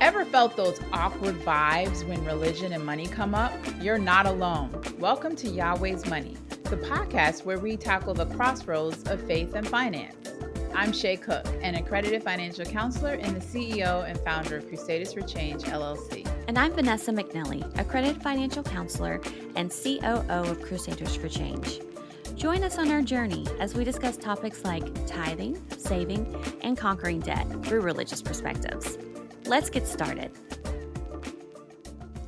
Ever felt those awkward vibes when religion and money come up? You're not alone. Welcome to Yahweh's Money, the podcast where we tackle the crossroads of faith and finance. I'm Shay Cook, an accredited financial counselor and the CEO and founder of Crusaders for Change, LLC. And I'm Vanessa McNelley, accredited financial counselor and COO of Crusaders for Change. Join us on our journey as we discuss topics like tithing, saving, and conquering debt through religious perspectives. Let's get started.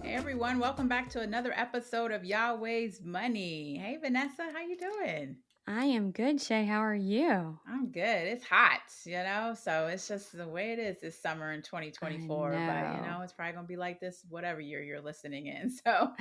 Hey everyone, welcome back to another episode of Yahweh's Money. Hey Vanessa, how you doing? I am good, Shay. How are you? I'm good. It's hot, so it's just the way it is this summer in 2024. But, it's probably going to be like this whatever year you're listening in. So,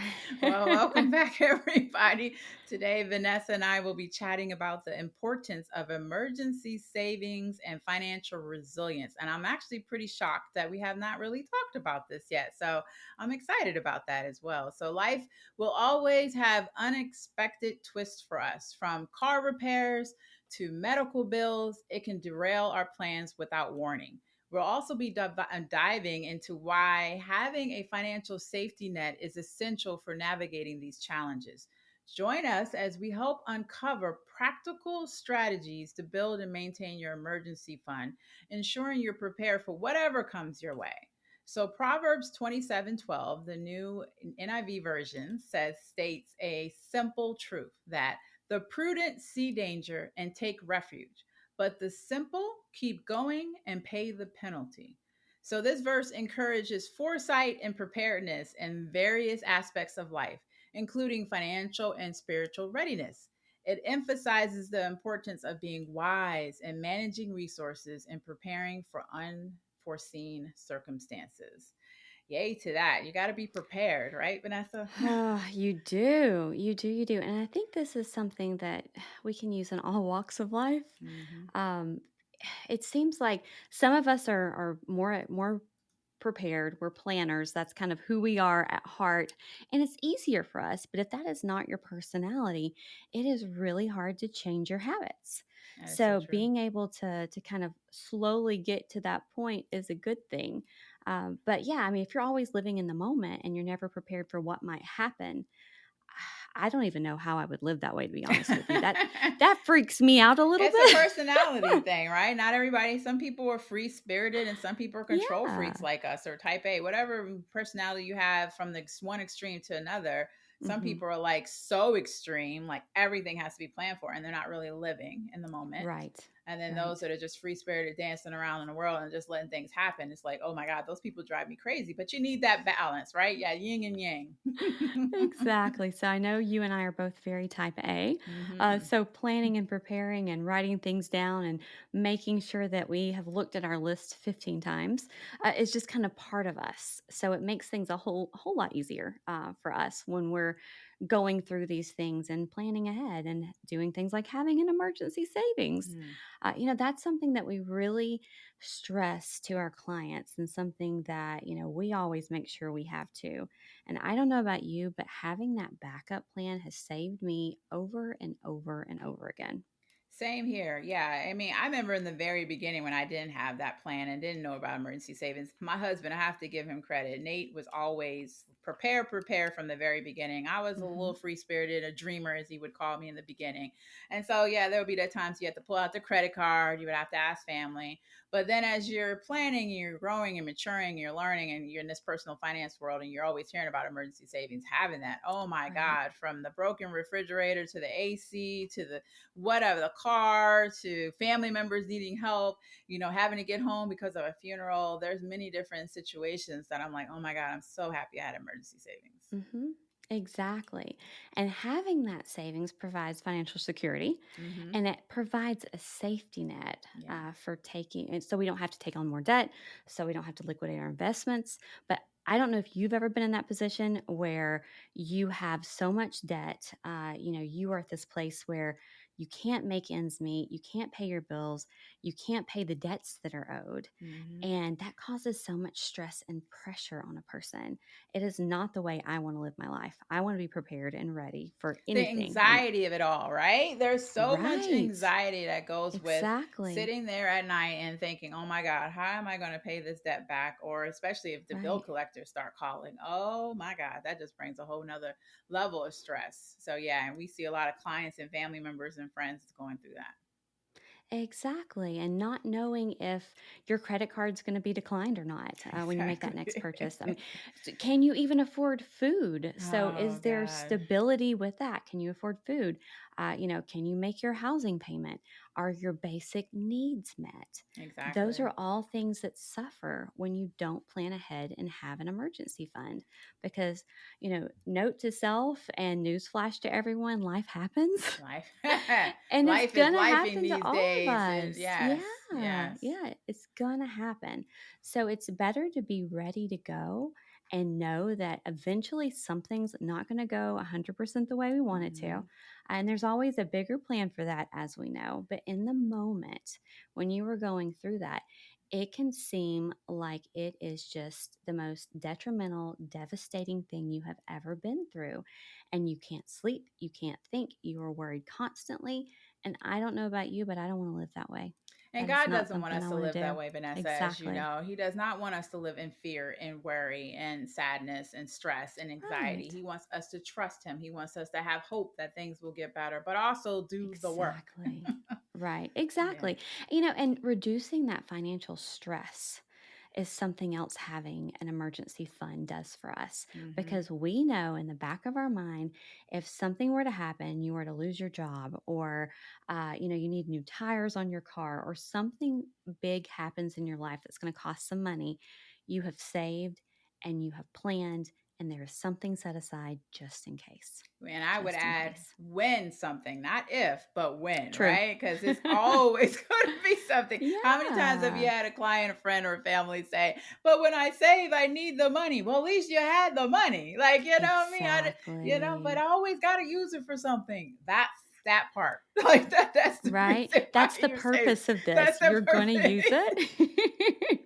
well, welcome back, everybody. Today, Vanessa and I will be chatting about the importance of emergency savings and financial resilience. And I'm actually pretty shocked that we have not really talked about this yet. So I'm excited about that as well. So life will always have unexpected twists for us, from car repairs to medical bills. It can derail our plans without warning. We'll also be diving into why having a financial safety net is essential for navigating these challenges. Join us as we help uncover practical strategies to build and maintain your emergency fund, ensuring you're prepared for whatever comes your way. So Proverbs 27:12, the new NIV version, states a simple truth that the prudent see danger and take refuge, but the simple keep going and pay the penalty. So this verse encourages foresight and preparedness in various aspects of life, including financial and spiritual readiness. It emphasizes the importance of being wise and managing resources and preparing for unforeseen circumstances. Yay to that. You got to be prepared, right, Vanessa? You do. And I think this is something that we can use in all walks of life. Mm-hmm. It seems like some of us are more prepared. We're planners. That's kind of who we are at heart. And it's easier for us. But if that is not your personality, it is really hard to change your habits. That is so So true. being able to kind of slowly get to that point is a good thing. But yeah, I mean, if you're always living in the moment and you're never prepared for what might happen, I don't even know how I would live that way, to be honest with you. That freaks me out a little It's a bit. personality thing, right? Not everybody. Some people are free spirited and some people are control Yeah. freaks like us, or type A, whatever personality you have from the one extreme to another. Some Hmm. people are like so extreme, like everything has to be planned for, and they're not really living in the moment. Right. And then Right. those that are just free spirited, dancing around in the world and just letting things happen. It's like, oh my God, those people drive me crazy. But you need that balance, right? Yeah, yin and yang. Exactly. So I know you and I are both very type A. Mm-hmm. So planning and preparing and writing things down and making sure that we have looked at our list 15 times is just kind of part of us. So it makes things a whole lot easier for us when we're going through these things and planning ahead and doing things like having an emergency savings. Mm. That's something that we really stress to our clients and something that, we always make sure we have to. And I don't know about you, but having that backup plan has saved me over and over and over again. Same here. Yeah. I mean, I remember in the very beginning when I didn't have that plan and didn't know about emergency savings. My husband, I have to give him credit. Nate was always prepare from the very beginning. I was a Hmm. little free spirited, a dreamer, as he would call me in the beginning. And so, yeah, there would be the times you had to pull out the credit card, you would have to ask family. But then as you're planning, you're growing and maturing, you're learning, and you're in this personal finance world, and you're always hearing about emergency savings, having that. Oh my Right. God, from the broken refrigerator to the AC to the whatever, the car, to family members needing help, having to get home because of a funeral. There's many different situations that I'm like, oh my God, I'm so happy I had emergency savings. Hmm. Exactly. And having that savings provides financial security Mm-hmm. and it provides a safety net Yeah. for taking, and so we don't have to take on more debt, so we don't have to liquidate our investments. But I don't know if you've ever been in that position where you have so much debt, you are at this place where you can't make ends meet, you can't pay your bills, you can't pay the debts that are owed. Mm-hmm. And that causes so much stress and pressure on a person. It is not the way I want to live my life. I want to be prepared and ready for The anything. And anxiety of it all, right? There's so much right, anxiety that goes with exactly, sitting there at night and thinking, oh my God, how am I going to pay this debt back? Or especially if the bill right. collectors start calling, oh my God, that just brings a whole nother level of stress. So, yeah, and we see a lot of clients and family members and friends going through that. Exactly. And not knowing if your credit card's going to be declined or not when you make that next Exactly. purchase. I mean, can you even afford food? So, Oh is there God. stability with that? Can you afford food? Can you make your housing payment? Are your basic needs met? Those Exactly. are all things that suffer when you don't plan ahead and have an emergency fund. Because, note to self and newsflash to everyone, life happens. Life And it's life is gonna lifing happen to these all of days. And us. Yeah, yes, yes. yeah, it's gonna happen. So it's better to be ready to go and know that eventually something's not gonna go 100% the way we want it to. Hmm. And there's always a bigger plan for that, as we know. But in the moment when you were going through that, it can seem like it is just the most detrimental, devastating thing you have ever been through, and you can't sleep, you can't think, you are worried constantly. And I don't know about you, but I don't want to live that way. And That is God not doesn't want something us I to want live to that do. way, Vanessa, as you Exactly. know. He does not want us to live in fear and worry and sadness and stress and anxiety. Right. He wants us to trust him. He wants us to have hope that things will get better, but also do the work. Exactly. Right. Yeah. Exactly. And reducing that financial stress is something else having an emergency fund does for us, Hmm. because we know in the back of our mind, if something were to happen, you were to lose your job, or you need new tires on your car, or something big happens in your life that's going to cost some money, you have saved and you have planned, and there is something set aside just in case. And I would Just in add case. when something, not if, but when, True. right? Because it's always going to be something. How many times have you Yeah. had a client, a friend, or a family say, but when I save, I need the money? Well, at least you had the money. Like, you know what I mean? But I Exactly. always got to use it for something. That's that part. Like that's the Right? reason why That's the you're saving. purpose of That's this. the You're going to use purpose. it.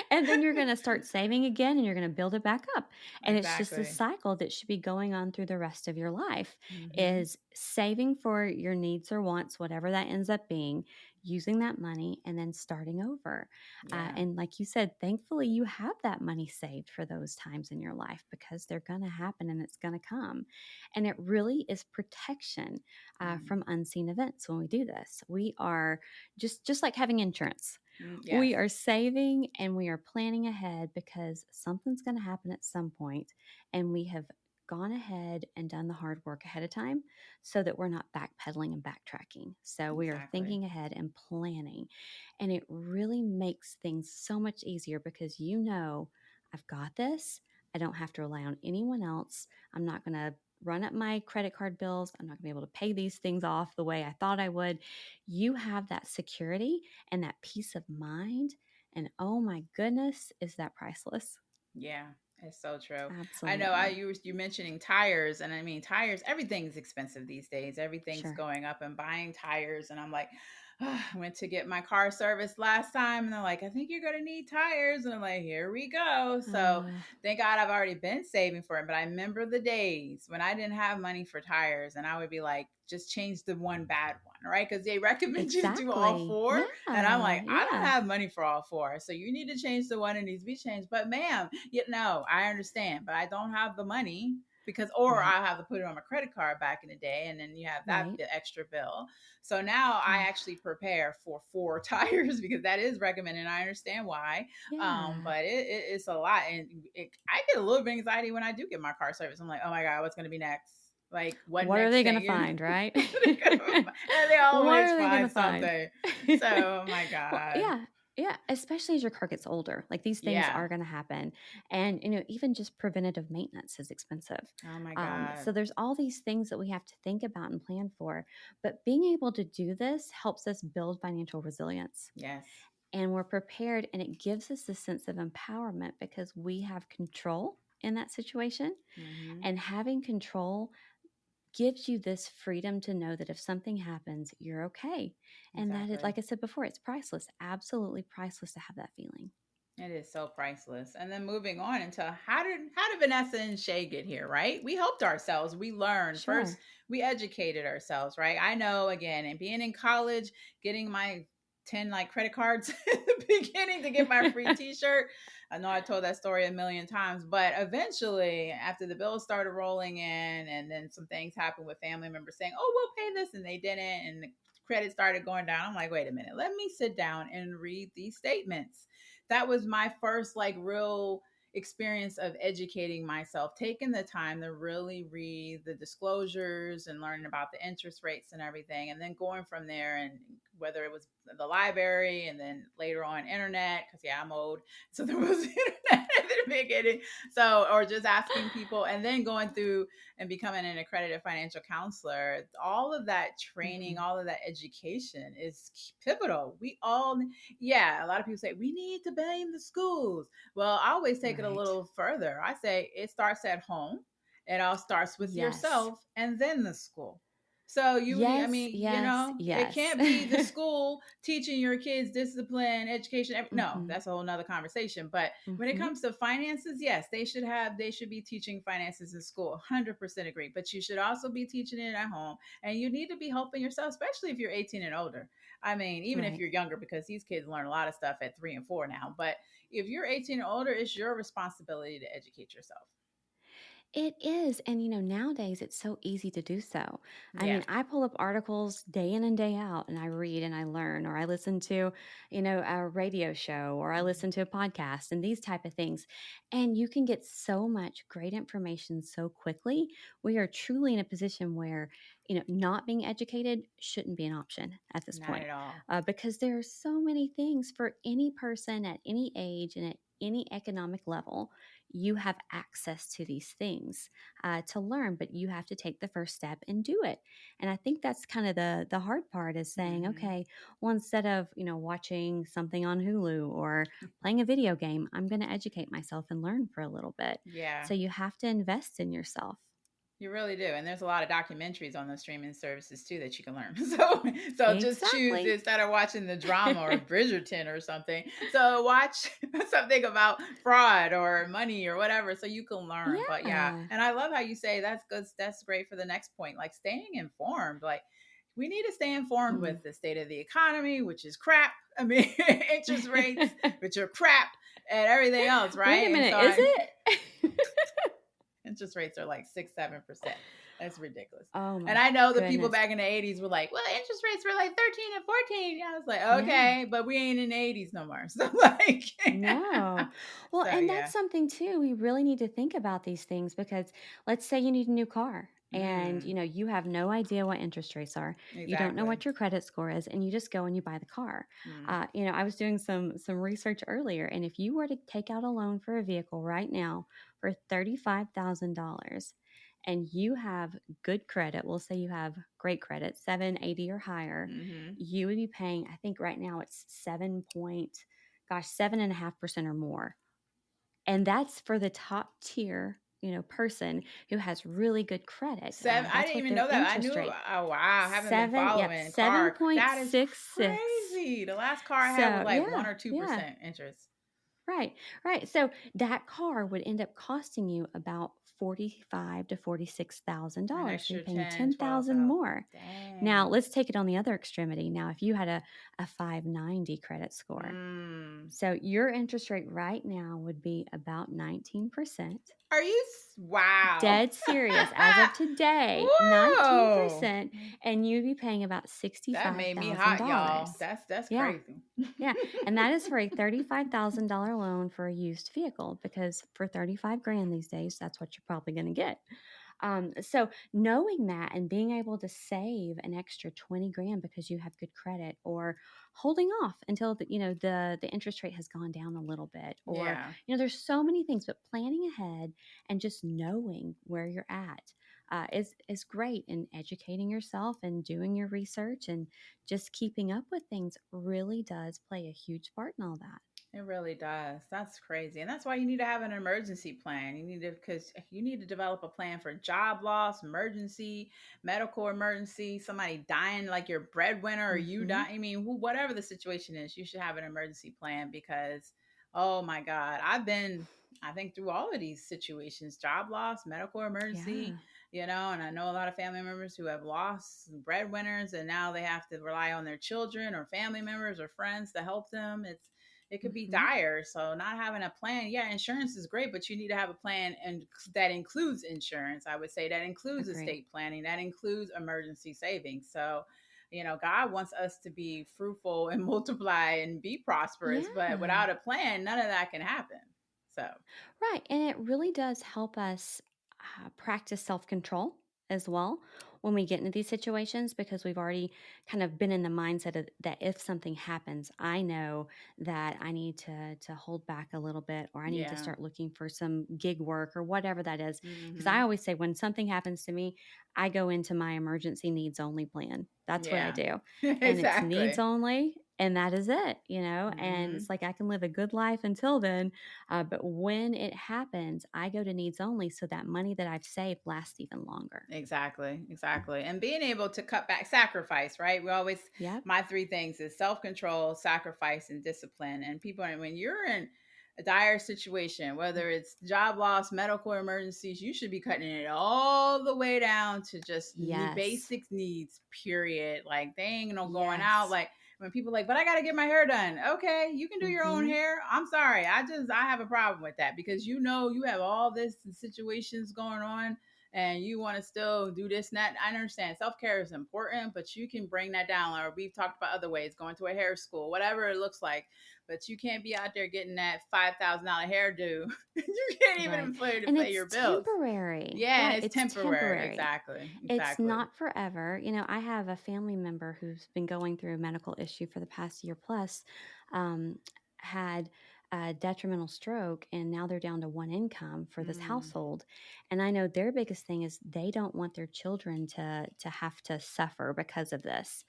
And then you're going to start saving again, and you're going to build it back up. And it's just a Exactly. cycle that should be going on through the rest of your life, Hmm. is saving for your needs or wants, whatever that ends up being, using that money, and then starting over. Yeah. And like you said, thankfully you have that money saved for those times in your life, because they're going to happen and it's going to come. And it really is protection Mm. from unseen events when we do this. We are just like having insurance. Yes. We are saving and we are planning ahead because something's going to happen at some point, and we have gone ahead and done the hard work ahead of time so that we're not backpedaling and backtracking. So we are Exactly. thinking ahead and planning, and it really makes things so much easier because I've got this. I don't have to rely on anyone else. I'm not going to run up my credit card bills. I'm not going to be able to pay these things off the way I thought I would. You have that security and that peace of mind. And oh my goodness, is that priceless? Yeah, it's so true. I know Absolutely. you mentioning tires, and I mean tires, everything's expensive these days. Everything's Sure. going up, and buying tires, and I'm like, I went to get my car serviced last time, and they're like, I think you're gonna need tires. And I'm like, here we go. So Uh, thank God I've already been saving for it. But I remember the days when I didn't have money for tires, and I would be like, just change the one bad one, right? Because they recommend you to do all exactly. four. And I'm Yeah. like, I don't Yeah. have money for all four. So you need to change the one that needs to be changed. But ma'am, I understand, but I don't have the money because, or Right. I have to put it on my credit card back in the day. And then you have that Right. extra bill. So now I Oh, actually prepare for four tires because that is recommended. And I understand why. yeah. But it's a lot. And I get a little bit of anxiety when I do get my car service. I'm like, oh my God, what's going to be next? Like, what What are next they going to thing? find, right? And they What always are they going find to find? something. So, oh my Well, God. yeah. Yeah, especially as your car gets older. Like, these things Yeah. are going to happen. And, even just preventative maintenance is expensive. Oh my God. So there's all these things that we have to think about and plan for. But being able to do this helps us build financial resilience. Yes. And we're prepared, and it gives us a sense of empowerment because we have control in that situation. Hmm. And having control gives you this freedom to know that if something happens, you're okay. And that is, Exactly. like I said before, it's priceless, absolutely priceless to have that feeling. It is so priceless. And then moving on into how did Vanessa and Shay get here, right? We helped ourselves. We learned. First, Sure. we educated ourselves, right? I know again, and being in college, getting my 10 like credit cards at the beginning to get my free t-shirt. I know I told that story a million times, but eventually after the bills started rolling in and then some things happened with family members saying, "Oh, we'll pay this," and they didn't, and the credit started going down. I'm like, wait a minute, let me sit down and read these statements. That was my first like real experience of educating myself, taking the time to really read the disclosures and learning about the interest rates and everything, and then going from there. And whether it was the library and then later on internet, because yeah, I'm old, so there was internet at the beginning. So, or just asking people and then going through and becoming an accredited financial counselor, all of that training, Mhm. all of that education is pivotal. We all, yeah, a lot of people say we need to blame the schools. Well, I always take it a Right. little further. I say it starts at home. It all starts with Yes. yourself and then the school. So you need, I Yes, mean, yes, it yes. can't be the school teaching your kids discipline, education. No, Mhm. that's a whole nother conversation. But when it Mhm. comes to finances, yes, they should be teaching finances in school. 100% agree. But you should also be teaching it at home. And you need to be helping yourself, especially if you're 18 and older. I mean, even if Right. you're younger, because these kids learn a lot of stuff at 3 and 4 now. But if you're 18 or older, it's your responsibility to educate yourself. It is. And, nowadays it's so easy to do so. I Yeah. mean, I pull up articles day in and day out and I read and I learn, or I listen to, a radio show, or I Mhm. listen to a podcast and these type of things. And you can get so much great information so quickly. We are truly in a position where, not being educated shouldn't be an option at this Not point, at all. because there are so many things for any person at any age and at any economic level. You have access to these things to learn, but you have to take the first step and do it. And I think that's kind of the hard part, is saying, Hmm. okay, well, instead of watching something on Hulu or playing a video game, I'm going to educate myself and learn for a little bit. Yeah. So you have to invest in yourself. You really do. And there's a lot of documentaries on the streaming services too that you can learn. So just choose Exactly. instead of watching the drama or Bridgerton or something. So watch something about fraud or money or whatever so you can learn. But yeah, Yeah. and I love how you say that's good. That's great for the next point. Like staying informed. Like we need to stay informed with Mm. the state of the economy, which is crap. I mean, interest rates, which are crap, and everything else, Wait a right? And so minute, is I it? interest rates are like 6-7%. That's ridiculous. Oh And my I know the people goodness. back in the 80s were like, well, interest rates were like 13 and 14. Yeah, I was like, Yeah. okay, but we ain't in the 80s no more. So like No. Well, so and yeah. that's something too. We really need to think about these things, because let's say you need a new car and Mm, you have no idea what interest rates are. You don't know exactly. what your credit score is, and you just go and you buy the car. Mm, I was doing some research earlier, and if you were to take out a loan for a vehicle right now for $35,000 and you have good credit, we'll say you have great credit, 780 or higher, mm-hmm. you would be paying, I think right now it's 7.5% or more. And that's for the top tier, person who has really good credit. I That's didn't what even their know that. I interest knew. rate. Oh wow, I haven't been Yep, following car. That is 7.66. crazy. The last car I had was So like one yeah, or two yeah. percent interest. Right, right. So that car would end up costing you about 45 to An $46,000. So you're extra paying 10, 10,000 12,000. more. Now Dang. let's take it on the other extremity. Now, if you had a 590 credit score, Mm. so your interest rate right now would be about 19%. Are you? Wow. Dead serious. As of today, Whoa. 19%, and you'd be paying about That made me hot, y'all. $65,000. That's Yeah. crazy. Yeah. And that is for a $35,000 loan for a used vehicle, because for 35 grand these days, that's what you're probably going to get. So knowing that and being able to save an extra 20 grand because you have good credit, or holding off until the interest rate has gone down a little bit, or Yeah. there's so many things, but planning ahead and just knowing where you're at is great. And educating yourself and doing your research and just keeping up with things really does play a huge part in all that. It really does. That's crazy. And that's why you need to have an emergency plan. You need to, because you need to develop a plan for job loss, emergency, medical emergency, somebody dying like your breadwinner or you Mm-hmm. die. I mean, whatever the situation is, you should have an emergency plan because, oh my God, I think, through all of these situations, job loss, medical emergency, Yeah. and I know a lot of family members who have lost breadwinners and now they have to rely on their children or family members or friends to help them. It could be Mm-hmm. dire. So not having a plan, yeah, insurance is great, but you need to have a plan and that includes insurance. I would say that includes Agree. estate planning, that includes emergency savings. So, God wants us to be fruitful and multiply and be prosperous, but Yeah. without a plan, none of that can happen. So, Right. And it really does help us practice self control as well when we get into these situations because we've already kind of been in the mindset of, that if something happens, I know that I need to hold back a little bit or I need to yeah. start looking for some gig work or whatever that is. Because I Hmm. always say when something happens to me, I go into my emergency needs only plan. That's what I Yeah. do. And it's needs Exactly. only. And that is it, and Hmm. it's like I can live a good life until then, but when it happens, I go to needs only so that money that I've saved lasts even longer. Exactly, exactly. And being able to cut back, sacrifice, right? We always, Yep. my three things is self control, sacrifice, and discipline. And people, when you're in a dire situation, whether it's job loss, medical emergencies, you should be cutting it all the way down to just Yes. basic needs, period. Like they ain't no going out. Yes. Like when people like, but I got to get my hair done. Okay, you can do your own Mhm. hair. I'm sorry. I have a problem with that because you have all this situations going on and you want to still do this and that. I understand self care is important, but you can bring that down. Or we've talked about other ways, going to a hair school, whatever it looks like. But you can't be out there getting that $5,000 hairdo. You can't even Right. afford to And pay it's your bills. temporary. Yeah, and Right. it's It's temporary. temporary. Exactly. It's Exactly. not forever. I have a family member who's been going through a medical issue for the past year plus, um, had a detrimental stroke, and now they're down to one income for this Mm, household. And I know their biggest thing is they don't want their children to have to suffer because of this.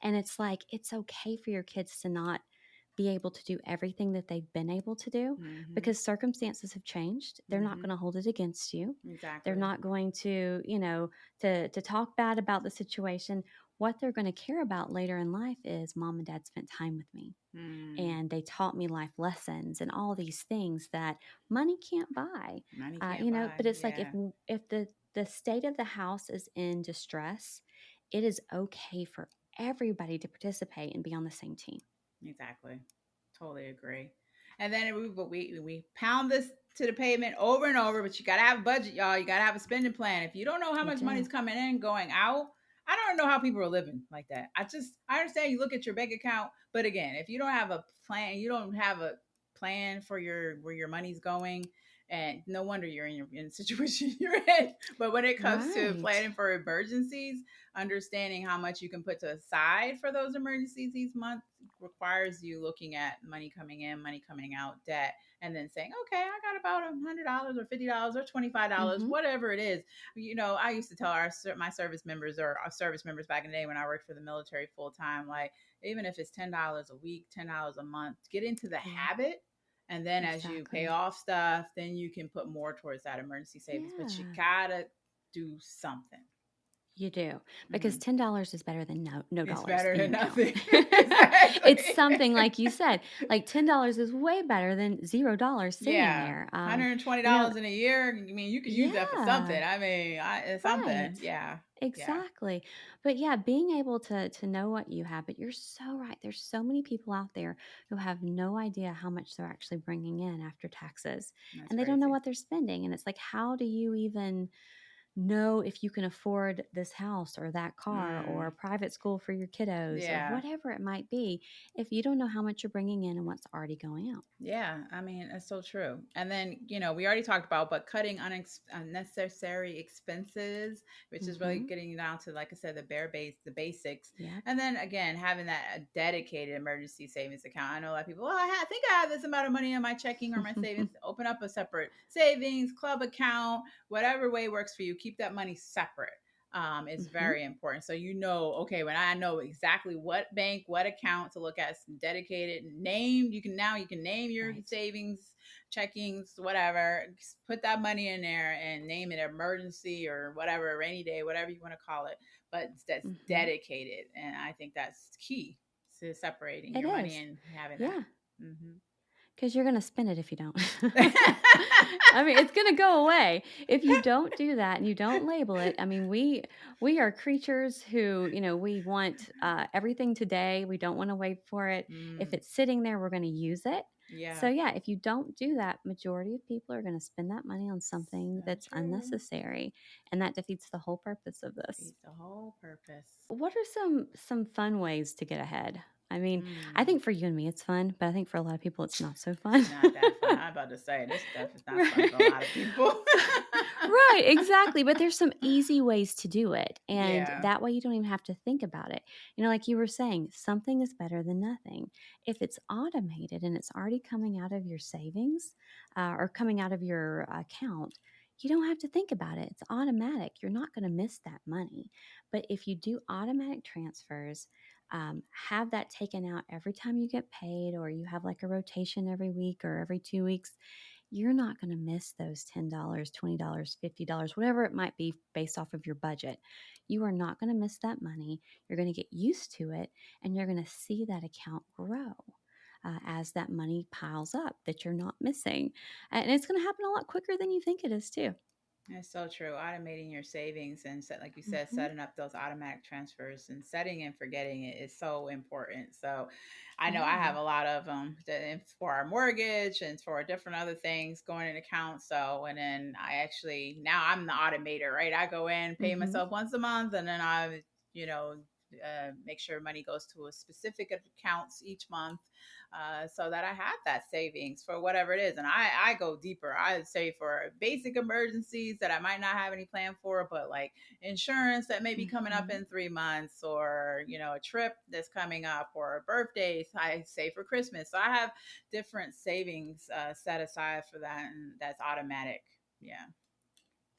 And it's like it's okay for your kids to not be able to do everything that they've been able to do mm-hmm. because circumstances have changed. They're not Mm-hmm. going to hold it against you. They're Exactly. not going to, to talk bad about the situation. What they're going to care about later in life is mom and dad spent time with me Mm. and they taught me life lessons and all these things that money can't buy. Money can't buy. But it's like Yeah. if the state of the house is in distress, it is okay for everybody to participate and be on the same team. Exactly. Totally agree. And then we pound this to the pavement over and over, but you gotta have a budget, y'all. You gotta have a spending plan. If you don't know how You much money's do. coming in, going out, I don't know how people are living like that. I understand you look at your bank account, but again, if you don't have a plan, you don't have a plan for your where your money's going, and no wonder you're in the situation you're in. But when it comes to Right. planning for emergencies, understanding how much you can put to aside for those emergencies each month requires you looking at money coming in, money coming out, debt, and then saying, okay, I got about $100 or $50 or $25, Mm-hmm. whatever it is. I used to tell my service members or our service members back in the day when I worked for the military full time, like even if it's $10 a week, $10 a month, get into the Yeah, habit. And then as you pay exactly. off stuff, then you can put more towards that emergency savings. But you Yeah. gotta do something. You do, because Mm-hmm. $10 is better than no It's dollars better in than your account. nothing. It's Exactly. something like you said, like $10 is way better than $0 sitting Yeah. there. You know, $120 in a year. I mean, you could use that for something. yeah, I mean, it's right. something. Yeah. Yeah. Exactly. But yeah, being able to know what you have, but you're so right. There's so many people out there who have no idea how much they're actually bringing in after taxes, That's and they don't know crazy. what they're spending. And it's like, how do you even know if you can afford this house or that car or a Mm. private school for your kiddos or Yeah. whatever it might be if you don't know how much you're bringing in and what's already going out? Yeah, I mean, it's so true. And then, we already talked about, but cutting unnecessary expenses, which is really Mm-hmm. getting down to, like I said, the basics. Yep. And then again, having that a dedicated emergency savings account. I know a lot of people, well, I think I have this amount of money in my checking or my savings. Open up a separate savings club account, whatever way works for you. Keep that money separate. is Mm-hmm. very important. So okay, when I know exactly what bank, what account to look at, dedicated, named, you can name your Right. savings, checkings, whatever. Just put that money in there and name it emergency or whatever, rainy day, whatever you want to call it. But that's Mm-hmm. dedicated, and I think that's key to separating It your money is. and having that. Yeah. Mm-hmm. Because you're going to spend it if you don't. I mean, it's going to go away if you don't do that and you don't label it. I mean, we are creatures who, we want everything today. We don't want to wait for it. If Mm, it's sitting there, we're going to use it. So yeah, yeah, if you don't do that, majority of people are going to spend that money on something so that's true. unnecessary, and that defeats the whole purpose of this. Defeats the whole purpose. What are some fun ways to get ahead? I mean, I Mm. think for you and me it's fun, but I think for a lot of people it's not so fun. It's not that fun. I'm about to say this stuff is not fun for a Right. lot of people. Right, exactly. But there's some easy ways to do it. And Yeah. that way you don't even have to think about it. Like you were saying, something is better than nothing. If it's automated and it's already coming out of your savings or coming out of your account, you don't have to think about it. It's automatic. You're not going to miss that money. But if you do automatic transfers, have that taken out every time you get paid, or you have like a rotation every week or every 2 weeks, you're not going to miss those $10, $20, $50, whatever it might be based off of your budget. You are not going to miss that money. You're going to get used to it, and you're going to see that account grow as that money piles up that you're not missing. And it's going to happen a lot quicker than you think it is, too. That's so true. Automating your savings and like you said, Hmm. setting up those automatic transfers and setting and forgetting it is so important. So, I know I Yeah. have a lot of for our mortgage and for different other things going in accounts. So, and then I actually now I'm the automator, right? I go in, pay Hmm. myself once a month, and then you know, make sure money goes to a specific accounts each month, so that I have that savings for whatever it is. And I go deeper. I would say for basic emergencies that I might not have any plan for, but like insurance that may be coming up Hmm. in 3 months, or a trip that's coming up, or birthdays. I save for Christmas, so I have different savings set aside for that, and that's automatic. Yeah,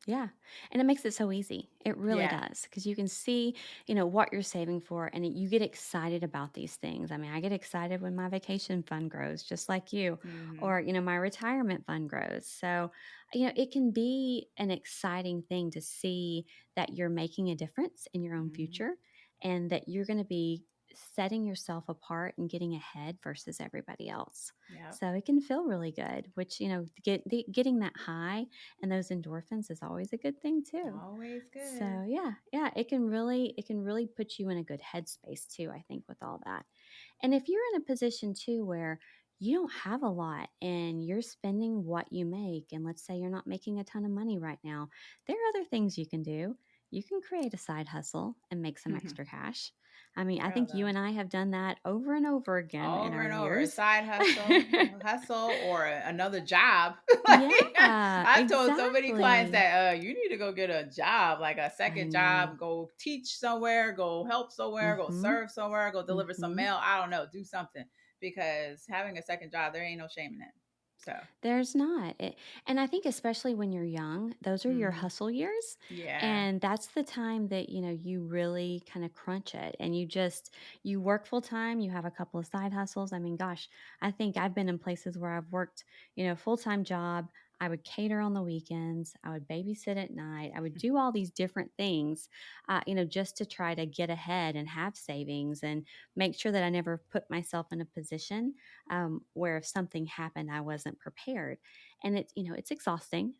Yeah. And it makes it so easy. It really yeah. does. Because you can see, what you're saving for, and you get excited about these things. I mean, I get excited when my vacation fund grows, just like you, Mm-hmm. or, my retirement fund grows. So, it can be an exciting thing to see that you're making a difference in your own Mm-hmm. future, and that you're going to be setting yourself apart and getting ahead versus everybody else. Yep. So it can feel really good, which, getting that high and those endorphins is always a good thing too. Always good. So yeah, it can really put you in a good headspace too, I think, with all that. And if you're in a position too where you don't have a lot and you're spending what you make, and let's say you're not making a ton of money right now, there are other things you can do. You can create a side hustle and make some extra cash. I mean, I Girl, think you though. and I have done that over and over again in Over our and over, a years. side hustle, or another job. Like Yeah, I've told so many clients exactly. that you need to go get a job, like a I second know. job, go teach somewhere, go help somewhere, go Mhm. serve somewhere, go deliver some Mhm. mail. I don't know, do something, because having a second job, there ain't no shame in it. So, There's not. And I think especially when you're young, those are your hmm, hustle years. yeah, And that's the time that, you really kind of crunch it, and you work full time, you have a couple of side hustles. I mean, gosh, I think I've been in places where I've worked, full-time job. I would cater on the weekends. I would babysit at night. I would do all these different things, just to try to get ahead and have savings and make sure that I never put myself in a position where if something happened, I wasn't prepared. And it's exhausting,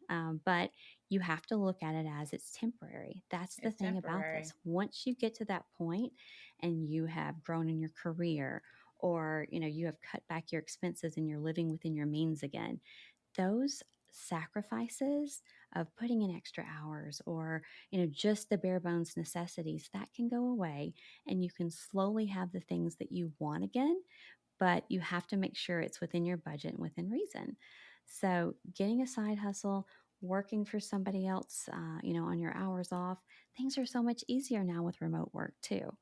but you have to look at it as it's temporary. That's the it's thing about this. temporary. Once you get to that point and you have grown in your career, or you have cut back your expenses and you're living within your means again, those sacrifices of putting in extra hours, or just the bare bones necessities, that can go away, and you can slowly have the things that you want again, but you have to make sure it's within your budget and within reason. So, getting a side hustle, working for somebody else, on your hours off, things are so much easier now with remote work too.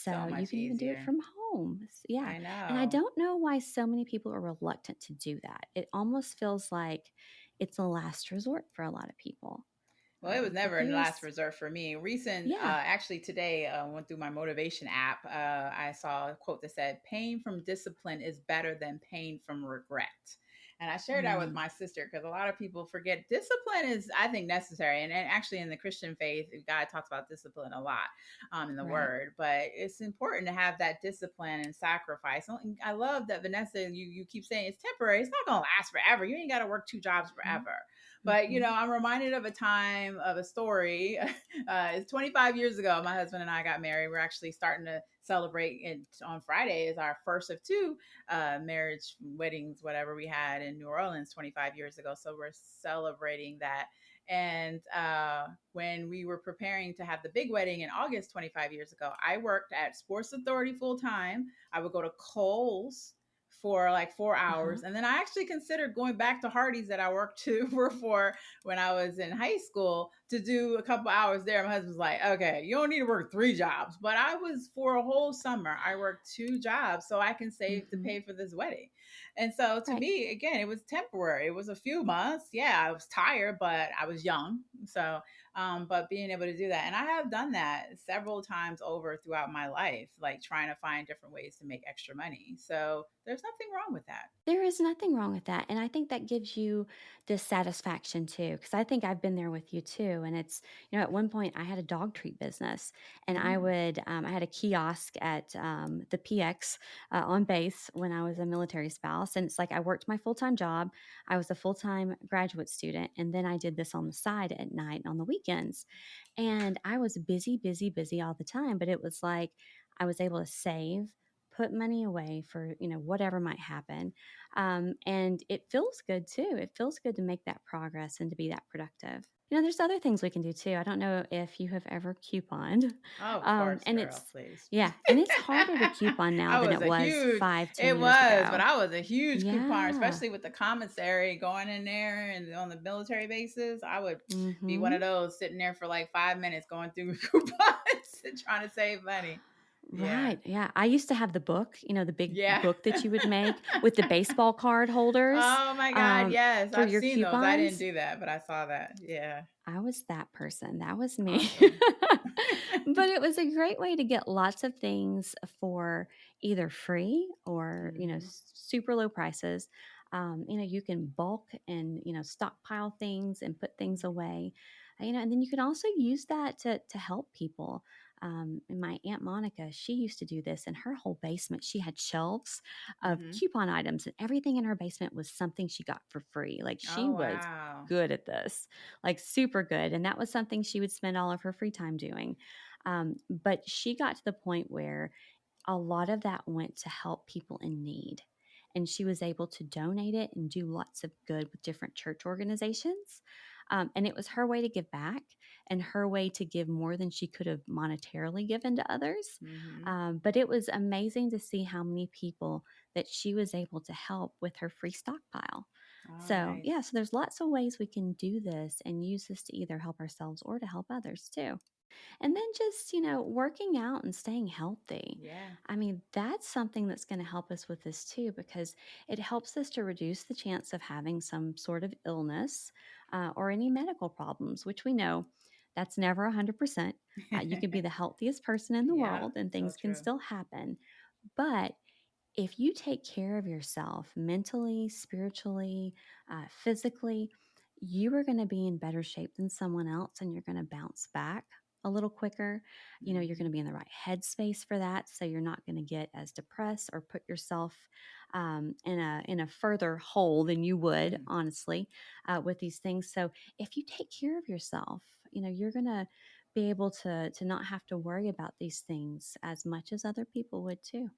So So, you much can even do it easier. from home. Yeah. I And I know. don't know why so many people are reluctant to do that. It almost feels like it's a last resort for a lot of people. Well, it was But never a last there's, resort for me. Recent, yeah. actually today, went through my motivation app. I saw a quote that said, "Pain from discipline is better than pain from regret." And I shared that with Mm, my sister because a lot of people forget discipline is, I think, necessary. And actually, in the Christian faith, God talks about discipline a lot in the right. Word. But it's important to have that discipline and sacrifice. And I love that Vanessa, you keep saying it's temporary. It's not going to last forever. You ain't got to work two jobs Mhm, forever. But mhm. I'm reminded of a time of a story. It's 25 years ago. My husband and I got married. We're actually starting to celebrate it on Friday. Is our first of two marriage weddings, whatever we had in New Orleans 25 years ago. So we're celebrating that. And when we were preparing to have the big wedding in August 25 years ago, I worked at Sports Authority full time. I would go to Kohl's for like 4 hours. Uh-huh. And then I actually considered going back to Hardee's that I worked to for when I was in high school to do a couple hours there. My husband's like, okay, you don't need to work three jobs. But I was for a whole summer, I worked two jobs so I can save to Mhm. pay for this wedding. And so to Right. me, again, it was temporary. It was a few months. Yeah, I was tired, but I was young. So but being able to do that. And I have done that several times over throughout my life, like trying to find different ways to make extra money. So there's nothing wrong with that. There is nothing wrong with that, and I think that gives you this satisfaction too, because I think I've been there with you too, and it's, at one point, I had a dog treat business, and Mm, I had a kiosk at, the PX, on base when I was a military spouse, and it's like I worked my full-time job, I was a full-time graduate student, and then I did this on the side at night and on the weekends, and I was busy, busy, busy all the time, but it was like I was able to save, put money away for, whatever might happen, and it feels good too. It feels good to make that progress and to be that productive. There's other things we can do too. I don't know if you have ever couponed, oh, of course, and girl, it's please. yeah, and it's harder to coupon now I than was it a was huge, 5, 10 it years was, but ago. I was a huge couponer, Yeah. especially with the commissary going in there and on the military bases. I would be one Mm-hmm. of those sitting there for like 5 minutes going through coupons and trying to save money. Yeah. Right. Yeah. I used to have the book, the big Yeah. book that you would make with the baseball card holders, Oh my God. Yes. for I've your seen those. I didn't coupons. do that, but I saw that. Yeah. I was that person. That was me. Awesome. But it was a great way to get lots of things for either free or, Hmm. super low prices. You can bulk and, stockpile things and put things away. And then you can also use that to help people. And my Aunt Monica, she used to do this in her whole basement. She had shelves of Hmm. coupon items, and everything in her basement was something she got for free. Like she Oh, was wow. good at this, like super good. And that was something she would spend all of her free time doing. But she got to the point where a lot of that went to help people in need. And she was able to donate it and do lots of good with different church organizations. And it was her way to give back and her way to give more than she could have monetarily given to others. Hmm. But it was amazing to see how many people that she was able to help with her free stockpile. Oh, So, yeah, nice. so there's lots of ways we can do this and use this to either help ourselves or to help others too. And then just, working out and staying healthy. Yeah. I mean, that's something that's going to help us with this too, because it helps us to reduce the chance of having some sort of illness or any medical problems, which we know that's never 100%. You can be the healthiest person in the Yeah. world and So things can true. still happen. But if you take care of yourself mentally, spiritually, physically, you are going to be in better shape than someone else and you're going to bounce back a little quicker. You're going Hmm. to be in the right headspace for that. So you're not going to get as depressed or put yourself in a further hole than you would, Hmm. honestly, with these things. So if you take care of yourself, you're going to be able to not have to worry about these things as much as other people would too.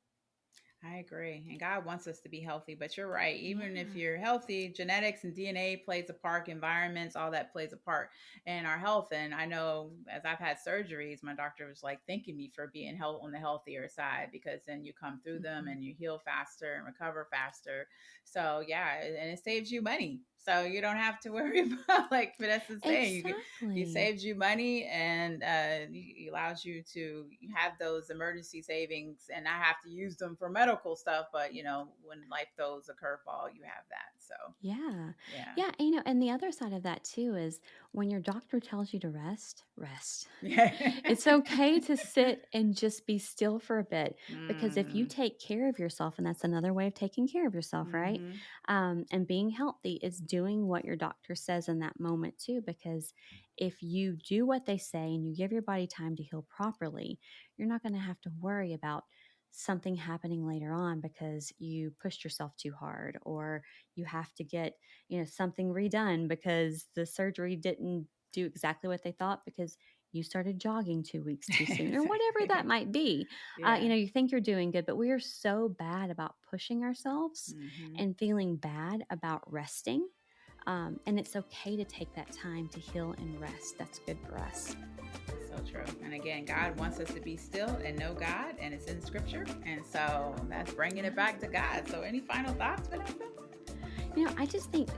I agree. And God wants us to be healthy, but you're right. Even if Yeah. you're healthy, genetics and DNA plays a part, environments, all that plays a part in our health. And I know as I've had surgeries, my doctor was like thanking me for being on the healthier side because then you come through them Mhm. and you heal faster and recover faster. So, yeah, and it saves you money. So you don't have to worry about, like Vanessa's saying, you Exactly. saved you money, and it allows you to have those emergency savings and not have to use them for medical stuff. But when life throws a curveball, you have that. So Yeah. yeah, Yeah. And the other side of that too is when your doctor tells you to rest, rest. yeah. It's okay to sit and just be still for a bit because if you Mm. take care of yourself, and that's another way of taking care of yourself, right? Mm-hmm. And being healthy is doing what your doctor says in that moment too. Because if you do what they say and you give your body time to heal properly, you're not going to have to worry about something happening later on because you pushed yourself too hard, or you have to get something redone because the surgery didn't do exactly what they thought because you started jogging 2 weeks too soon, or whatever that Exactly. might be. Yeah. You think you're doing good, but we are so bad about pushing ourselves Mm-hmm. and feeling bad about resting. And it's okay to take that time to heal and rest. That's good for us. So true. And again, God wants us to be still and know God, and it's in Scripture. And so that's bringing it back to God. So, any final thoughts, Vanessa? I just think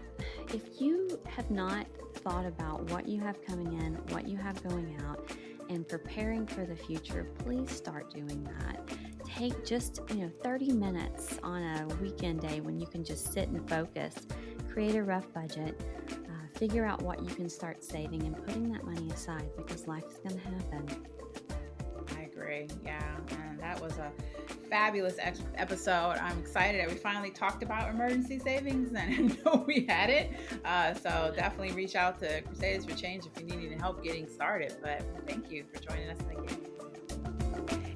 if you have not thought about what you have coming in, what you have going out, and preparing for the future, please start doing that. Take just 30 minutes on a weekend day when you can just sit and focus, create a rough budget, figure out what you can start saving and putting that money aside because life is going to happen. I agree. Yeah. And that was a fabulous episode. I'm excited that we finally talked about emergency savings, and I know we had it. So definitely reach out to Crusaders for Change if you need any help getting started. But thank you for joining us again.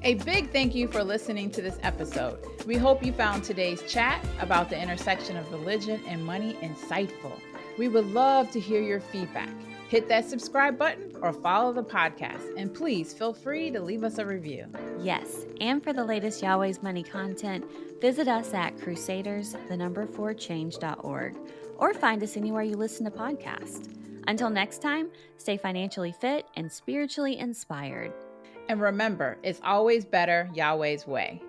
A big thank you for listening to this episode. We hope you found today's chat about the intersection of religion and money insightful. We would love to hear your feedback. Hit that subscribe button or follow the podcast, and please feel free to leave us a review. Yes, and for the latest Yahweh's Money content, visit us at crusaders4change.org or find us anywhere you listen to podcasts. Until next time, stay financially fit and spiritually inspired. And remember, it's always better Yahweh's way.